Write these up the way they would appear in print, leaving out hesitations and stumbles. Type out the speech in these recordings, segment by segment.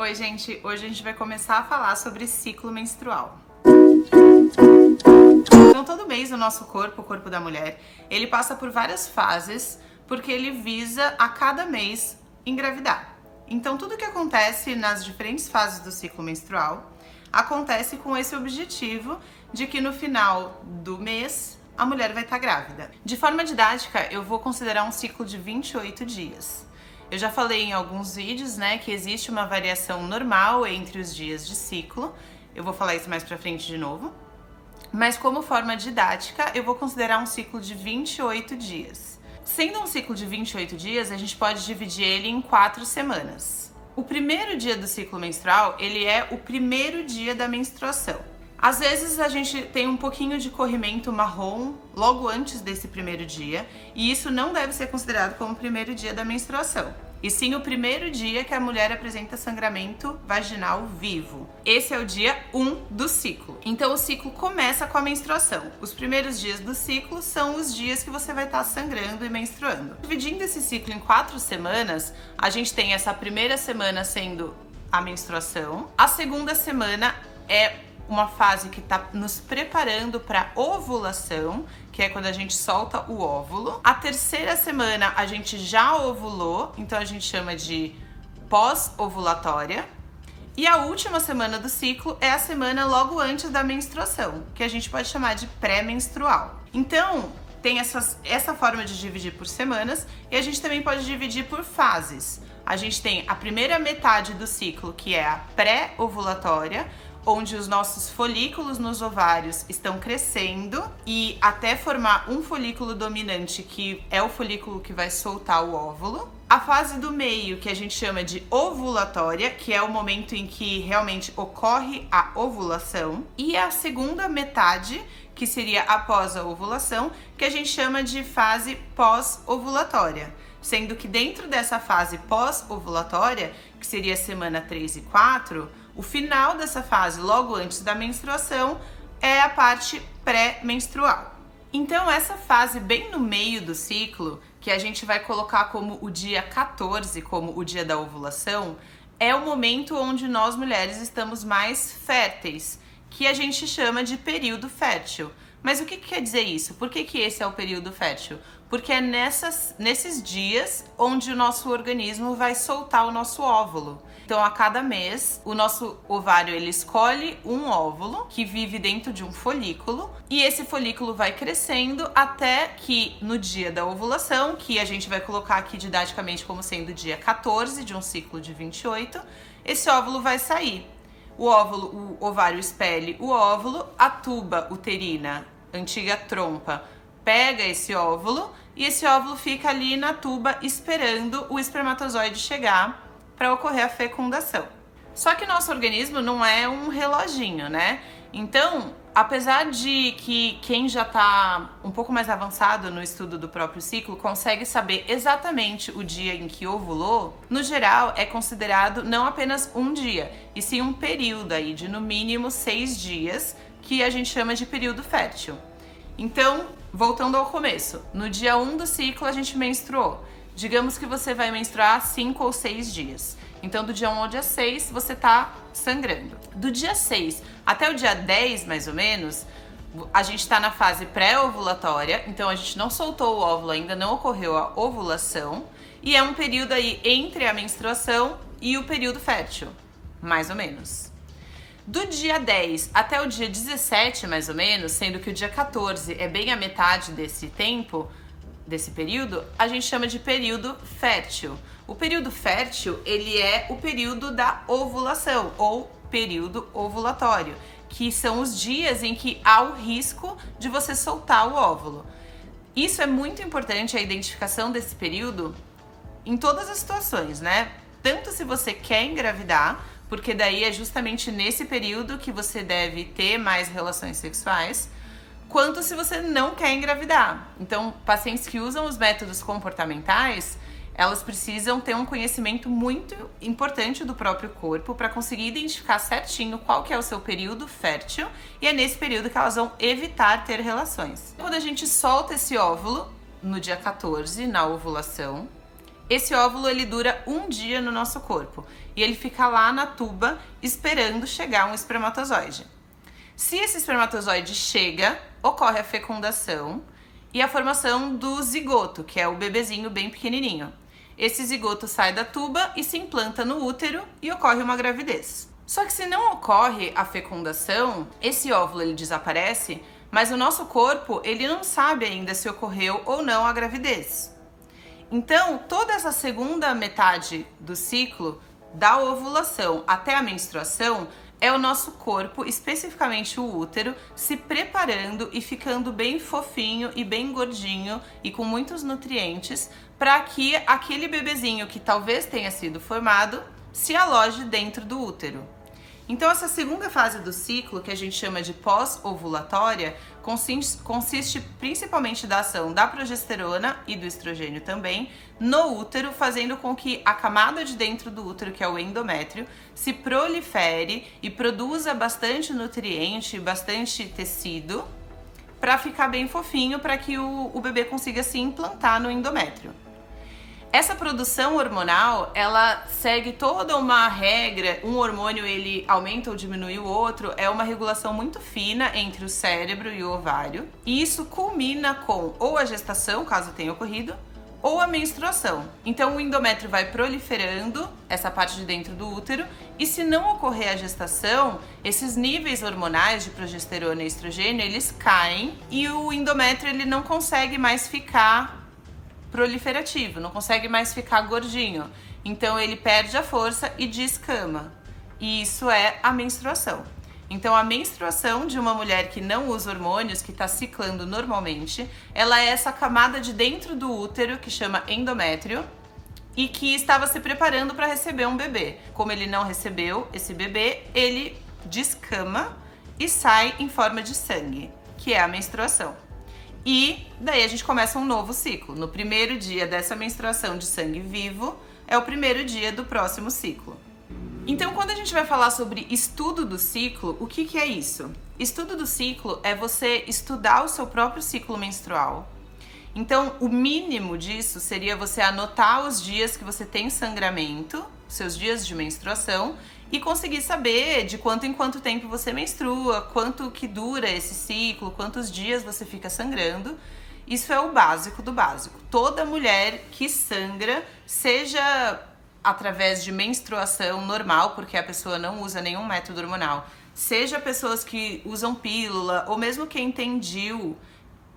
Oi, gente! Hoje a gente vai começar a falar sobre ciclo menstrual. Então, todo mês o nosso corpo, o corpo da mulher, ele passa por várias fases porque ele visa a cada mês engravidar. Então, tudo que acontece nas diferentes fases do ciclo menstrual acontece com esse objetivo de que no final do mês a mulher vai estar grávida. De forma didática, eu vou considerar um ciclo de 28 dias. Eu já falei em alguns vídeos, né, que existe uma variação normal entre os dias de ciclo. Eu vou falar isso mais pra frente de novo. Mas como forma didática, eu vou considerar um ciclo de 28 dias. Sendo um ciclo de 28 dias, a gente pode dividir ele em 4 semanas. O primeiro dia do ciclo menstrual, ele é o primeiro dia da menstruação. Às vezes a gente tem um pouquinho de corrimento marrom logo antes desse primeiro dia, e isso não deve ser considerado como o primeiro dia da menstruação, e sim o primeiro dia que a mulher apresenta sangramento vaginal vivo. Esse é o dia 1 do ciclo. Então o ciclo começa com a menstruação. Os primeiros dias do ciclo são os dias que você vai estar sangrando e menstruando. Dividindo esse ciclo em 4 semanas, a gente tem essa primeira semana sendo a menstruação, a segunda semana é uma fase que está nos preparando para ovulação, que é quando a gente solta o óvulo. A terceira semana a gente já ovulou, então a gente chama de pós-ovulatória. E a última semana do ciclo é a semana logo antes da menstruação, que a gente pode chamar de pré-menstrual. Então, tem essa forma de dividir por semanas, e a gente também pode dividir por fases. A gente tem a primeira metade do ciclo, que é a pré-ovulatória, onde os nossos folículos nos ovários estão crescendo e até formar um folículo dominante, que é o folículo que vai soltar o óvulo. A fase do meio, que a gente chama de ovulatória, que é o momento em que realmente ocorre a ovulação. E a segunda metade, que seria após a ovulação, que a gente chama de fase pós-ovulatória. Sendo que dentro dessa fase pós-ovulatória, que seria a semana 3 e 4, o final dessa fase, logo antes da menstruação, é a parte pré-menstrual. Então, essa fase bem no meio do ciclo, que a gente vai colocar como o dia 14, como o dia da ovulação, é o momento onde nós mulheres estamos mais férteis, que a gente chama de período fértil. Mas o que quer dizer isso? Por que esse é o período fértil? Porque é nesses dias onde o nosso organismo vai soltar o nosso óvulo. Então, a cada mês, o nosso ovário ele escolhe um óvulo que vive dentro de um folículo, e esse folículo vai crescendo até que no dia da ovulação, que a gente vai colocar aqui didaticamente como sendo o dia 14 de um ciclo de 28, esse óvulo vai sair. O ovário expele o óvulo, a tuba uterina, antiga trompa, pega esse óvulo e esse óvulo fica ali na tuba esperando o espermatozoide chegar para ocorrer a fecundação. Só que nosso organismo não é um reloginho, né? Então, apesar de que quem já está um pouco mais avançado no estudo do próprio ciclo consegue saber exatamente o dia em que ovulou, no geral é considerado não apenas um dia, e sim um período aí de no mínimo 6 dias, que a gente chama de período fértil. Então, voltando ao começo, no dia 1 do ciclo a gente menstruou. Digamos que você vai menstruar 5 ou 6 dias. Então, do dia 1 ao dia 6, você tá sangrando. Do dia 6 até o dia 10, mais ou menos, a gente tá na fase pré-ovulatória. Então, a gente não soltou o óvulo ainda, não ocorreu a ovulação. E é um período aí entre a menstruação e o período fértil, mais ou menos. Do dia 10 até o dia 17, mais ou menos, sendo que o dia 14 é bem a metade desse tempo, desse período, a gente chama de período fértil. O período fértil, ele é o período da ovulação, ou período ovulatório, que são os dias em que há o risco de você soltar o óvulo. Isso é muito importante, a identificação desse período, em todas as situações, né? Tanto se você quer engravidar, porque daí é justamente nesse período que você deve ter mais relações sexuais, quanto se você não quer engravidar. Então, pacientes que usam os métodos comportamentais, elas precisam ter um conhecimento muito importante do próprio corpo para conseguir identificar certinho qual que é o seu período fértil, e é nesse período que elas vão evitar ter relações. Quando a gente solta esse óvulo no dia 14, na ovulação, Esse óvulo ele dura um dia no nosso corpo e ele fica lá na tuba esperando chegar um espermatozoide. Se esse espermatozoide chega, ocorre a fecundação e a formação do zigoto, que é o bebezinho bem pequenininho. Esse zigoto sai da tuba e se implanta no útero e ocorre uma gravidez. Só que se não ocorre a fecundação, esse óvulo ele desaparece, mas o nosso corpo ele não sabe ainda se ocorreu ou não a gravidez. Então, toda essa segunda metade do ciclo, da ovulação até a menstruação, é o nosso corpo, especificamente o útero, se preparando e ficando bem fofinho e bem gordinho e com muitos nutrientes para que aquele bebezinho que talvez tenha sido formado se aloje dentro do útero. Então essa segunda fase do ciclo, que a gente chama de pós-ovulatória, consiste principalmente da ação da progesterona e do estrogênio também no útero, fazendo com que a camada de dentro do útero, que é o endométrio, se prolifere e produza bastante nutriente, bastante tecido, para ficar bem fofinho, para que o bebê consiga se implantar no endométrio. Essa produção hormonal, ela segue toda uma regra, um hormônio ele aumenta ou diminui o outro, é uma regulação muito fina entre o cérebro e o ovário, e isso culmina com ou a gestação, caso tenha ocorrido, ou a menstruação. Então o endométrio vai proliferando, essa parte de dentro do útero, e se não ocorrer a gestação, esses níveis hormonais de progesterona e estrogênio, eles caem e o endométrio ele não consegue mais ficar proliferativo, não consegue mais ficar gordinho. Então ele perde a força e descama. E isso é a menstruação. Então a menstruação de uma mulher que não usa hormônios, que está ciclando normalmente, ela é essa camada de dentro do útero que chama endométrio e que estava se preparando para receber um bebê. Como ele não recebeu esse bebê, ele descama e sai em forma de sangue, que é a menstruação. E daí a gente começa um novo ciclo. No primeiro dia dessa menstruação de sangue vivo, é o primeiro dia do próximo ciclo. Então, quando a gente vai falar sobre estudo do ciclo, o que é isso? Estudo do ciclo é você estudar o seu próprio ciclo menstrual. Então, o mínimo disso seria você anotar os dias que você tem sangramento, seus dias de menstruação, e conseguir saber de quanto em quanto tempo você menstrua, quanto que dura esse ciclo, quantos dias você fica sangrando. Isso é o básico do básico. Toda mulher que sangra, seja através de menstruação normal, porque a pessoa não usa nenhum método hormonal, seja pessoas que usam pílula, ou mesmo quem tem DIU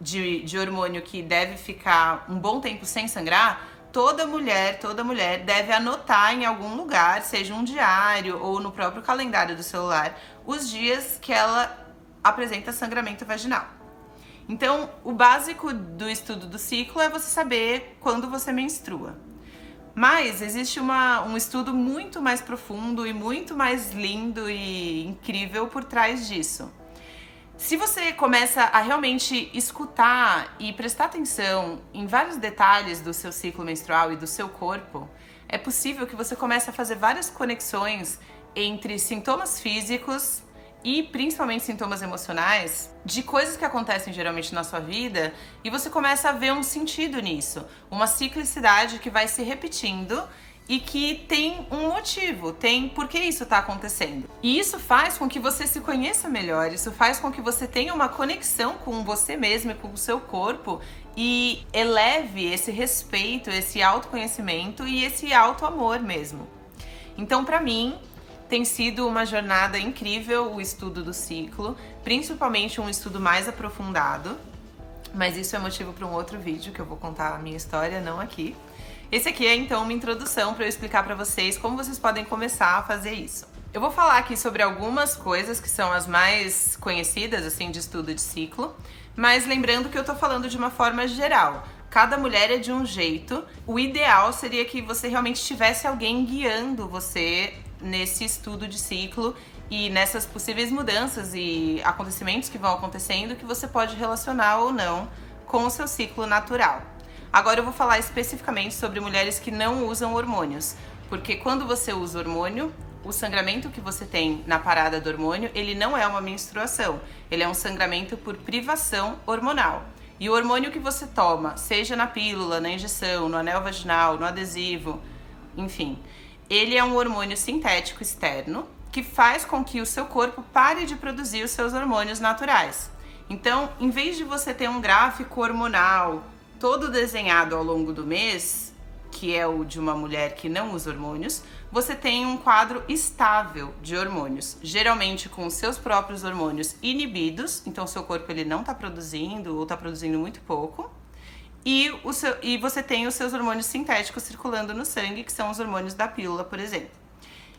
de hormônio que deve ficar um bom tempo sem sangrar, toda mulher deve anotar em algum lugar, seja um diário ou no próprio calendário do celular, os dias que ela apresenta sangramento vaginal. Então, o básico do estudo do ciclo é você saber quando você menstrua. Mas existe um estudo muito mais profundo e muito mais lindo e incrível por trás disso. Se você começa a realmente escutar e prestar atenção em vários detalhes do seu ciclo menstrual e do seu corpo, é possível que você comece a fazer várias conexões entre sintomas físicos e principalmente sintomas emocionais de coisas que acontecem geralmente na sua vida, e você começa a ver um sentido nisso, uma ciclicidade que vai se repetindo e que tem um motivo, tem por que isso está acontecendo. E isso faz com que você se conheça melhor, isso faz com que você tenha uma conexão com você mesmo e com o seu corpo e eleve esse respeito, esse autoconhecimento e esse autoamor mesmo. Então, para mim, tem sido uma jornada incrível o estudo do ciclo, principalmente um estudo mais aprofundado, mas isso é motivo para um outro vídeo que eu vou contar a minha história, não aqui. Esse aqui é então uma introdução para eu explicar para vocês como vocês podem começar a fazer isso. Eu vou falar aqui sobre algumas coisas que são as mais conhecidas assim de estudo de ciclo, mas lembrando que eu tô falando de uma forma geral. Cada mulher é de um jeito. O ideal seria que você realmente tivesse alguém guiando você nesse estudo de ciclo e nessas possíveis mudanças e acontecimentos que vão acontecendo que você pode relacionar ou não com o seu ciclo natural. Agora eu vou falar especificamente sobre mulheres que não usam hormônios, porque quando você usa hormônio, o sangramento que você tem na parada do hormônio, ele não é uma menstruação, ele é um sangramento por privação hormonal. E o hormônio que você toma, seja na pílula, na injeção, no anel vaginal, no adesivo, enfim, ele é um hormônio sintético externo que faz com que o seu corpo pare de produzir os seus hormônios naturais. Então, em vez de você ter um gráfico hormonal todo desenhado ao longo do mês, que é o de uma mulher que não usa hormônios, você tem um quadro estável de hormônios, geralmente com os seus próprios hormônios inibidos, então o seu corpo ele não está produzindo ou está produzindo muito pouco, e você tem os seus hormônios sintéticos circulando no sangue, que são os hormônios da pílula, por exemplo.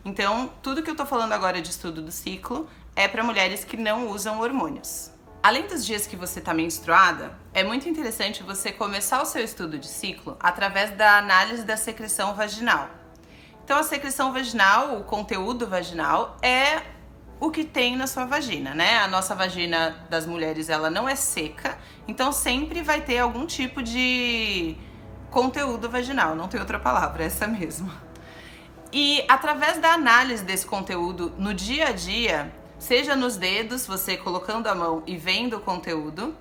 Então, tudo que eu tô falando agora de estudo do ciclo é para mulheres que não usam hormônios. Além dos dias que você tá menstruada, é muito interessante você começar o seu estudo de ciclo através da análise da secreção vaginal. Então, a secreção vaginal, o conteúdo vaginal, é o que tem na sua vagina, né? A nossa vagina das mulheres, ela não é seca, então sempre vai ter algum tipo de conteúdo vaginal, não tem outra palavra, é essa mesmo. E através da análise desse conteúdo no dia a dia, seja nos dedos, você colocando a mão e vendo o conteúdo,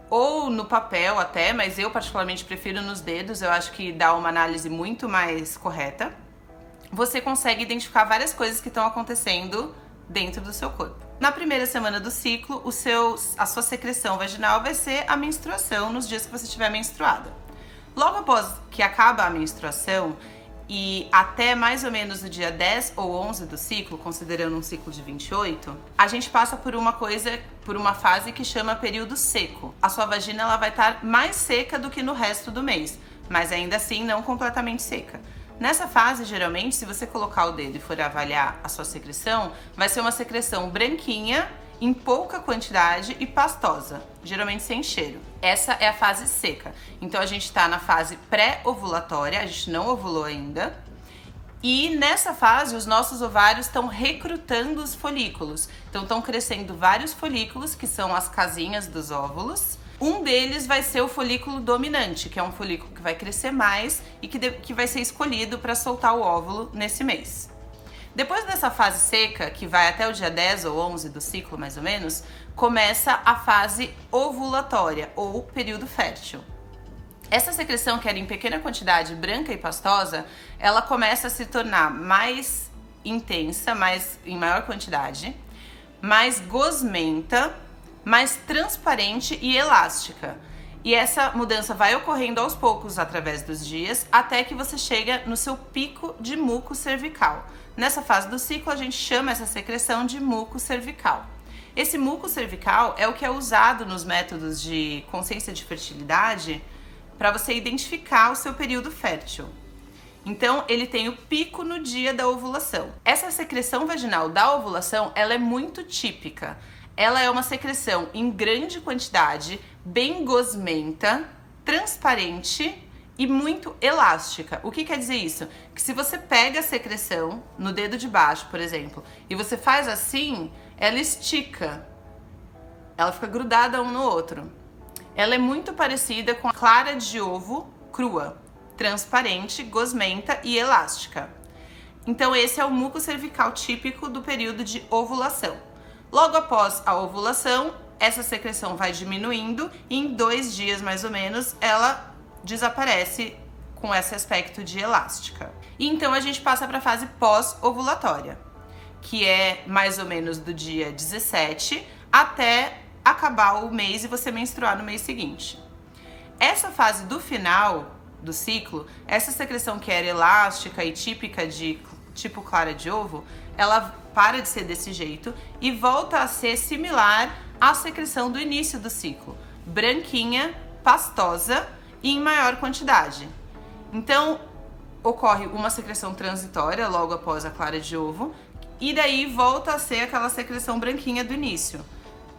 ou no papel até, mas eu particularmente prefiro nos dedos, eu acho que dá uma análise muito mais correta, você consegue identificar várias coisas que estão acontecendo dentro do seu corpo. Na primeira semana do ciclo, a sua secreção vaginal vai ser a menstruação nos dias que você estiver menstruada. Logo após que acaba a menstruação, e até mais ou menos o dia 10 ou 11 do ciclo, considerando um ciclo de 28, a gente passa por uma fase que chama período seco. A sua vagina ela vai estar mais seca do que no resto do mês, mas ainda assim não completamente seca. Nessa fase, geralmente, se você colocar o dedo e for avaliar a sua secreção, vai ser uma secreção branquinha, em pouca quantidade e pastosa, geralmente sem cheiro. Essa é a fase seca. Então a gente tá na fase pré-ovulatória, a gente não ovulou ainda. E nessa fase os nossos ovários estão recrutando os folículos. Então estão crescendo vários folículos, que são as casinhas dos óvulos. Um deles vai ser o folículo dominante, que é um folículo que vai crescer mais e que vai ser escolhido para soltar o óvulo nesse mês. Depois dessa fase seca, que vai até o dia 10 ou 11 do ciclo mais ou menos, começa a fase ovulatória ou período fértil. Essa secreção, que era em pequena quantidade, branca e pastosa, ela começa a se tornar mais intensa, em maior quantidade, mais gosmenta, mais transparente e elástica. E essa mudança vai ocorrendo aos poucos através dos dias, até que você chega no seu pico de muco cervical. Nessa fase do ciclo, a gente chama essa secreção de muco cervical. Esse muco cervical é o que é usado nos métodos de consciência de fertilidade para você identificar o seu período fértil. Então, ele tem o pico no dia da ovulação. Essa secreção vaginal da ovulação, ela é muito típica. Ela é uma secreção em grande quantidade, bem gosmenta, transparente e muito elástica. O que quer dizer isso? Que se você pega a secreção no dedo de baixo, por exemplo, e você faz assim, ela estica. Ela fica grudada um no outro. Ela é muito parecida com a clara de ovo crua, transparente, gosmenta e elástica. Então esse é o muco cervical típico do período de ovulação. Logo após a ovulação, essa secreção vai diminuindo e em 2 dias mais ou menos ela desaparece com esse aspecto de elástica. E então a gente passa para a fase pós-ovulatória, que é mais ou menos do dia 17 até acabar o mês e você menstruar no mês seguinte. Essa fase do final do ciclo, essa secreção que era elástica e típica de tipo clara de ovo, ela para de ser desse jeito e volta a ser similar à secreção do início do ciclo, branquinha, pastosa e em maior quantidade. Então, ocorre uma secreção transitória logo após a clara de ovo e daí volta a ser aquela secreção branquinha do início.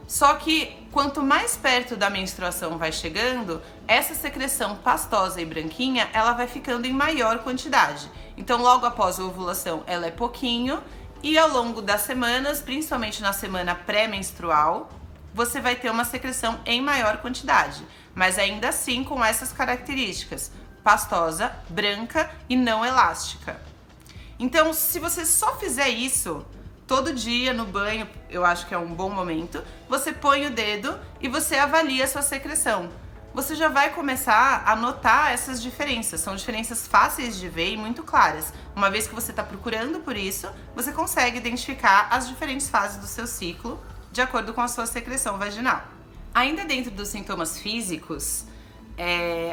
Só que quanto mais perto da menstruação vai chegando, essa secreção pastosa e branquinha, ela vai ficando em maior quantidade. Então, logo após a ovulação, ela é pouquinho e ao longo das semanas, principalmente na semana pré-menstrual, você vai ter uma secreção em maior quantidade, mas ainda assim com essas características: pastosa, branca e não elástica. Então, se você só fizer isso todo dia no banho, eu acho que é um bom momento, você põe o dedo e você avalia a sua secreção. você já vai começar a notar essas diferenças. São diferenças fáceis de ver e muito claras. Uma vez que você está procurando por isso, você consegue identificar as diferentes fases do seu ciclo de acordo com a sua secreção vaginal. Ainda dentro dos sintomas físicos,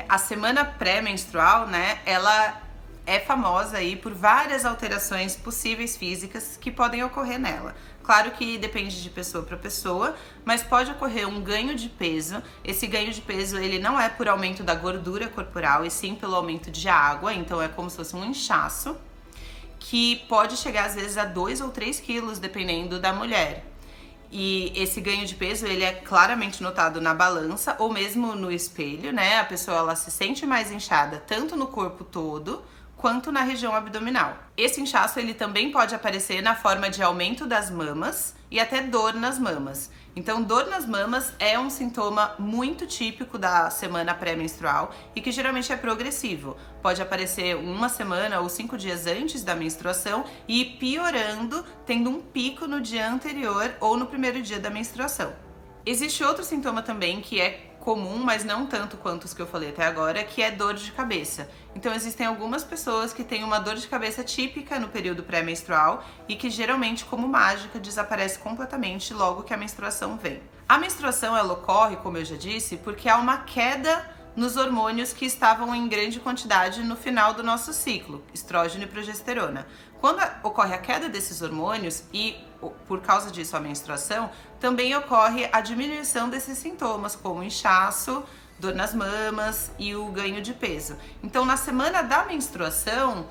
a semana pré-menstrual, né, ela é famosa aí por várias alterações possíveis físicas que podem ocorrer nela. Claro que depende de pessoa para pessoa, mas pode ocorrer um ganho de peso. Esse ganho de peso, ele não é por aumento da gordura corporal, e sim pelo aumento de água, então é como se fosse um inchaço, que pode chegar às vezes a 2 ou 3 quilos, dependendo da mulher. E esse ganho de peso, ele é claramente notado na balança ou mesmo no espelho, né? A pessoa, ela se sente mais inchada tanto no corpo todo quanto na região abdominal. Esse inchaço, ele também pode aparecer na forma de aumento das mamas e até dor nas mamas. Então, dor nas mamas é um sintoma muito típico da semana pré-menstrual e que geralmente é progressivo. Pode aparecer 1 semana ou 5 dias antes da menstruação e ir piorando, tendo um pico no dia anterior ou no primeiro dia da menstruação. Existe outro sintoma também que é comum, mas não tanto quanto os que eu falei até agora, que é dor de cabeça. Então existem algumas pessoas que têm uma dor de cabeça típica no período pré-menstrual e que geralmente, como mágica, desaparece completamente logo que a menstruação vem. A menstruação, ela ocorre, como eu já disse, porque há uma queda nos hormônios que estavam em grande quantidade no final do nosso ciclo, estrógeno e progesterona. Quando ocorre a queda desses hormônios e, por causa disso, a menstruação, também ocorre a diminuição desses sintomas, como inchaço, dor nas mamas e o ganho de peso. Então, na semana da menstruação,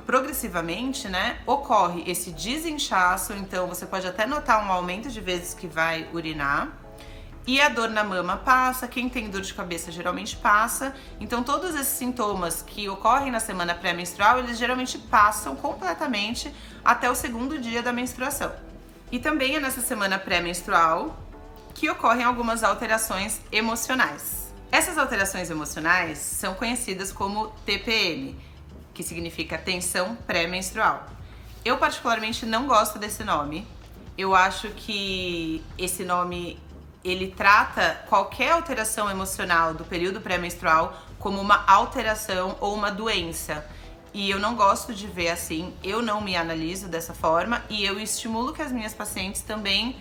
progressivamente, né, ocorre esse desinchaço, então você pode até notar um aumento de vezes que vai urinar, e a dor na mama passa, quem tem dor de cabeça geralmente passa. Então todos esses sintomas que ocorrem na semana pré-menstrual, eles geralmente passam completamente até o segundo dia da menstruação. E também é nessa semana pré-menstrual que ocorrem algumas alterações emocionais. Essas alterações emocionais são conhecidas como TPM, que significa tensão pré-menstrual. Eu particularmente não gosto desse nome. Eu acho que esse nome ele trata qualquer alteração emocional do período pré-menstrual como uma alteração ou uma doença. E eu não gosto de ver assim, eu não me analiso dessa forma e eu estimulo que as minhas pacientes também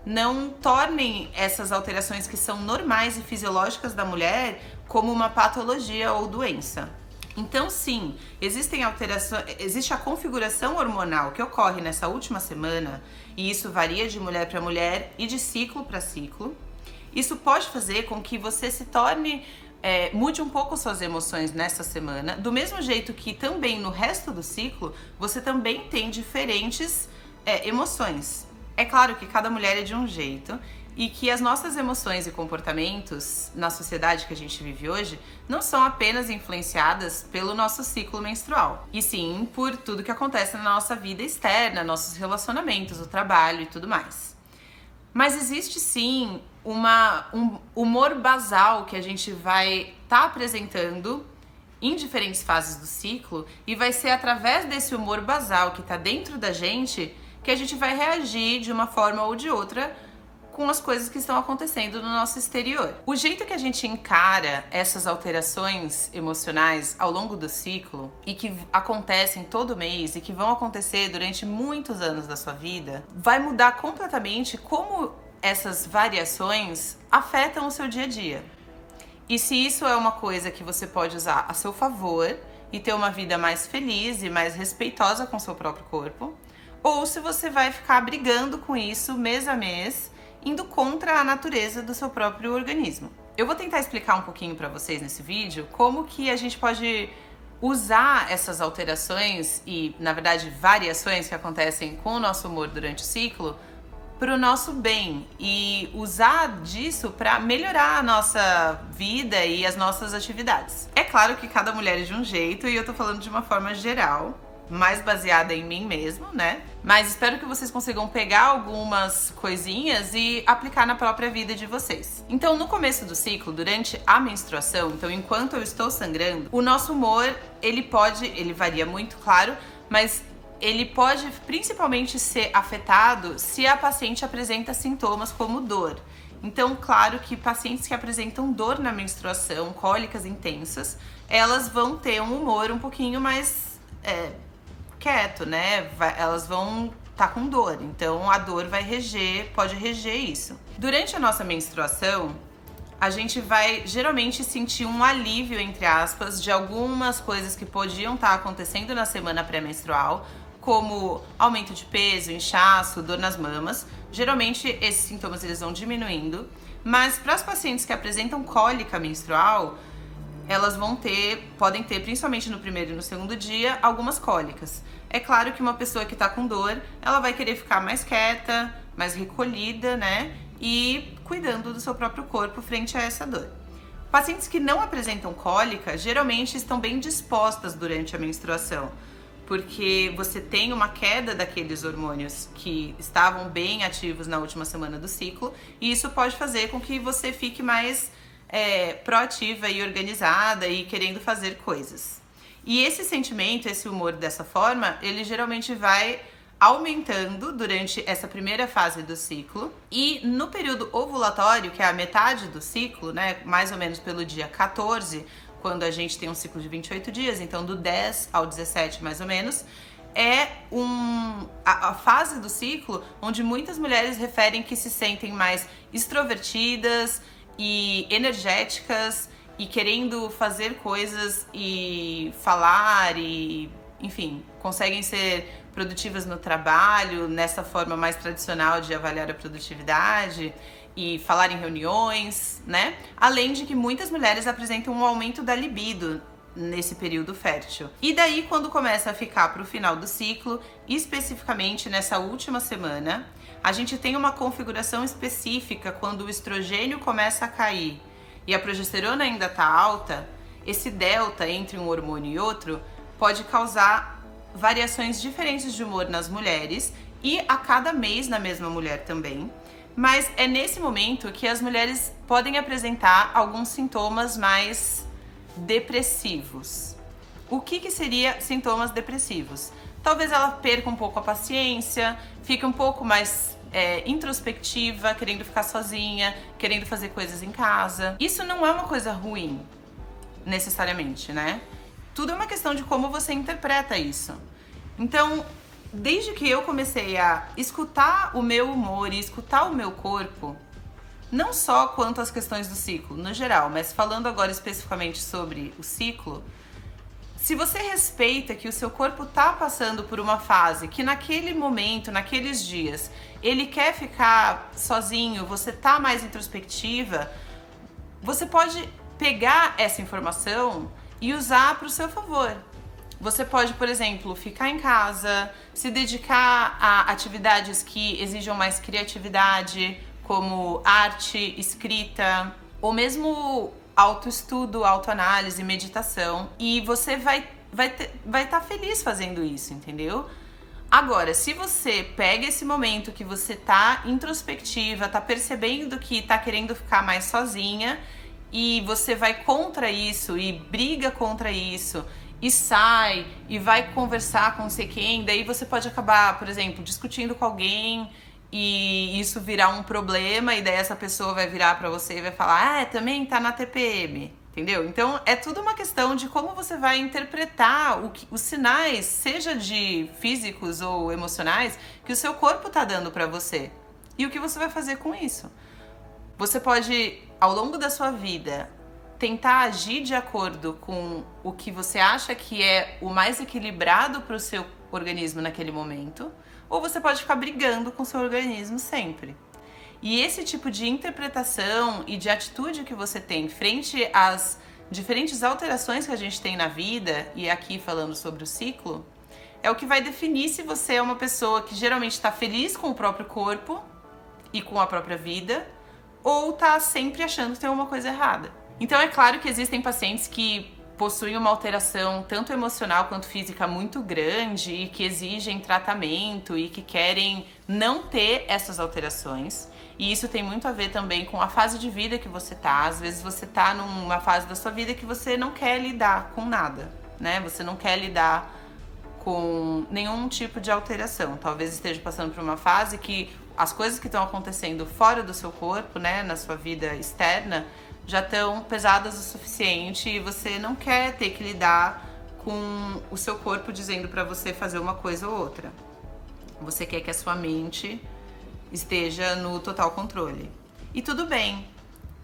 não tornem essas alterações que são normais e fisiológicas da mulher como uma patologia ou doença. Então sim, existem alterações, existe a configuração hormonal que ocorre nessa última semana, e isso varia de mulher para mulher e de ciclo para ciclo. Isso pode fazer com que você se torne, mude um pouco suas emoções nessa semana, do mesmo jeito que também no resto do ciclo, você também tem diferentes emoções. É claro que cada mulher é de um jeito, e que as nossas emoções e comportamentos na sociedade que a gente vive hoje não são apenas influenciadas pelo nosso ciclo menstrual, e sim por tudo que acontece na nossa vida externa, nossos relacionamentos, o trabalho e tudo mais. Mas existe sim um humor basal que a gente vai estar apresentando em diferentes fases do ciclo, e vai ser através desse humor basal que está dentro da gente que a gente vai reagir de uma forma ou de outra com as coisas que estão acontecendo no nosso exterior. O jeito que a gente encara essas alterações emocionais ao longo do ciclo e que acontecem todo mês e que vão acontecer durante muitos anos da sua vida, vai mudar completamente como essas variações afetam o seu dia a dia. E se isso é uma coisa que você pode usar a seu favor e ter uma vida mais feliz e mais respeitosa com o seu próprio corpo, ou se você vai ficar brigando com isso mês a mês, indo contra a natureza do seu próprio organismo. Eu vou tentar explicar um pouquinho para vocês nesse vídeo como que a gente pode usar essas alterações e, na verdade, variações que acontecem com o nosso humor durante o ciclo para o nosso bem e usar disso para melhorar a nossa vida e as nossas atividades. É claro que cada mulher é de um jeito e eu tô falando de uma forma geral, mais baseada em mim mesmo, né? Mas espero que vocês consigam pegar algumas coisinhas e aplicar na própria vida de vocês. Então, no começo do ciclo, durante a menstruação, então enquanto eu estou sangrando, o nosso humor, ele varia muito, claro, mas ele pode principalmente ser afetado se a paciente apresenta sintomas como dor. Então, claro que pacientes que apresentam dor na menstruação, cólicas intensas, elas vão ter um humor um pouquinho mais quieto, né? Elas vão estar com dor, então a dor pode reger isso. Durante a nossa menstruação, a gente vai geralmente sentir um alívio, entre aspas, de algumas coisas que podiam estar acontecendo na semana pré-menstrual, como aumento de peso, inchaço, dor nas mamas. Geralmente esses sintomas eles vão diminuindo, mas para as pacientes que apresentam cólica menstrual, elas podem ter, principalmente no primeiro e no segundo dia, algumas cólicas. É claro que uma pessoa que tá com dor, ela vai querer ficar mais quieta, mais recolhida, né? E cuidando do seu próprio corpo frente a essa dor. Pacientes que não apresentam cólica, geralmente estão bem dispostas durante a menstruação, porque você tem uma queda daqueles hormônios que estavam bem ativos na última semana do ciclo, e isso pode fazer com que você fique mais proativa e organizada e querendo fazer coisas. E esse sentimento, esse humor dessa forma, ele geralmente vai aumentando durante essa primeira fase do ciclo, e no período ovulatório, que é a metade do ciclo, né, mais ou menos pelo dia 14, quando a gente tem um ciclo de 28 dias, então do 10 ao 17 mais ou menos, a fase do ciclo onde muitas mulheres referem que se sentem mais extrovertidas e energéticas e querendo fazer coisas e falar e, enfim, conseguem ser produtivas no trabalho, nessa forma mais tradicional de avaliar a produtividade e falar em reuniões, né? Além de que muitas mulheres apresentam um aumento da libido nesse período fértil. E daí, quando começa a ficar para o final do ciclo, especificamente nessa última semana, a gente tem uma configuração específica quando o estrogênio começa a cair e a progesterona ainda está alta. Esse delta entre um hormônio e outro pode causar variações diferentes de humor nas mulheres e a cada mês na mesma mulher também. Mas é nesse momento que as mulheres podem apresentar alguns sintomas mais depressivos. O que seria sintomas depressivos? Talvez ela perca um pouco a paciência, fique um pouco mais introspectiva, querendo ficar sozinha, querendo fazer coisas em casa. Isso não é uma coisa ruim, necessariamente, né? Tudo é uma questão de como você interpreta isso. Então, desde que eu comecei a escutar o meu humor e escutar o meu corpo, não só quanto às questões do ciclo, no geral, mas falando agora especificamente sobre o ciclo, se você respeita que o seu corpo tá passando por uma fase que naquele momento, naqueles dias, ele quer ficar sozinho, você tá mais introspectiva, você pode pegar essa informação e usar para o seu favor. Você pode, por exemplo, ficar em casa, se dedicar a atividades que exijam mais criatividade, como arte, escrita, ou mesmo autoestudo, autoanálise, meditação, e você vai estar feliz fazendo isso, entendeu? Agora, se você pega esse momento que você tá introspectiva, tá percebendo que tá querendo ficar mais sozinha, e você vai contra isso e briga contra isso e sai e vai conversar com não sei quem, daí você pode acabar, por exemplo, discutindo com alguém e isso virar um problema, e daí essa pessoa vai virar pra você e vai falar, também tá na TPM, entendeu? Então é tudo uma questão de como você vai interpretar os sinais, seja de físicos ou emocionais, que o seu corpo tá dando pra você, e o que você vai fazer com isso. Você pode, ao longo da sua vida, tentar agir de acordo com o que você acha que é o mais equilibrado para o seu organismo naquele momento, ou você pode ficar brigando com o seu organismo sempre. E esse tipo de interpretação e de atitude que você tem frente às diferentes alterações que a gente tem na vida, e aqui falando sobre o ciclo, é o que vai definir se você é uma pessoa que geralmente está feliz com o próprio corpo e com a própria vida, ou tá sempre achando que tem alguma coisa errada. Então é claro que existem pacientes que possuem uma alteração tanto emocional quanto física muito grande e que exigem tratamento e que querem não ter essas alterações. E isso tem muito a ver também com a fase de vida que você tá. Às vezes você tá numa fase da sua vida que você não quer lidar com nada, né? Você não quer lidar com nenhum tipo de alteração. Talvez esteja passando por uma fase que as coisas que estão acontecendo fora do seu corpo, né, na sua vida externa, já estão pesadas o suficiente e você não quer ter que lidar com o seu corpo dizendo para você fazer uma coisa ou outra. Você quer que a sua mente esteja no total controle. E tudo bem,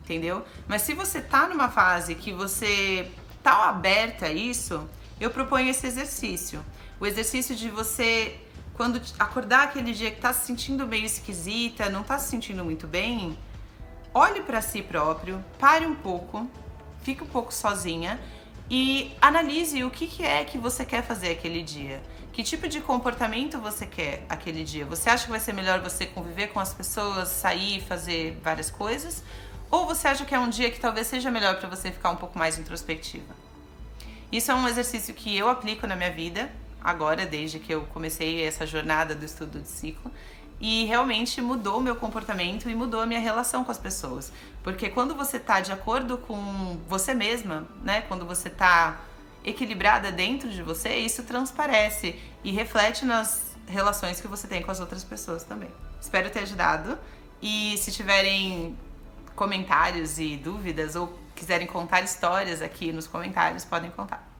entendeu? Mas se você tá numa fase que você tá aberta a isso, eu proponho esse exercício. O exercício de você, quando acordar aquele dia que tá se sentindo meio esquisita, não tá se sentindo muito bem, olhe para si próprio, pare um pouco, fique um pouco sozinha e analise o que é que você quer fazer aquele dia. Que tipo de comportamento você quer aquele dia? Você acha que vai ser melhor você conviver com as pessoas, sair, fazer várias coisas? Ou você acha que é um dia que talvez seja melhor para você ficar um pouco mais introspectiva? Isso é um exercício que eu aplico na minha vida, agora, desde que eu comecei essa jornada do estudo de ciclo, e realmente mudou o meu comportamento e mudou a minha relação com as pessoas. Porque quando você tá de acordo com você mesma, né, quando você tá equilibrada dentro de você, isso transparece e reflete nas relações que você tem com as outras pessoas também. Espero ter ajudado, e se tiverem comentários e dúvidas ou quiserem contar histórias aqui nos comentários, podem contar.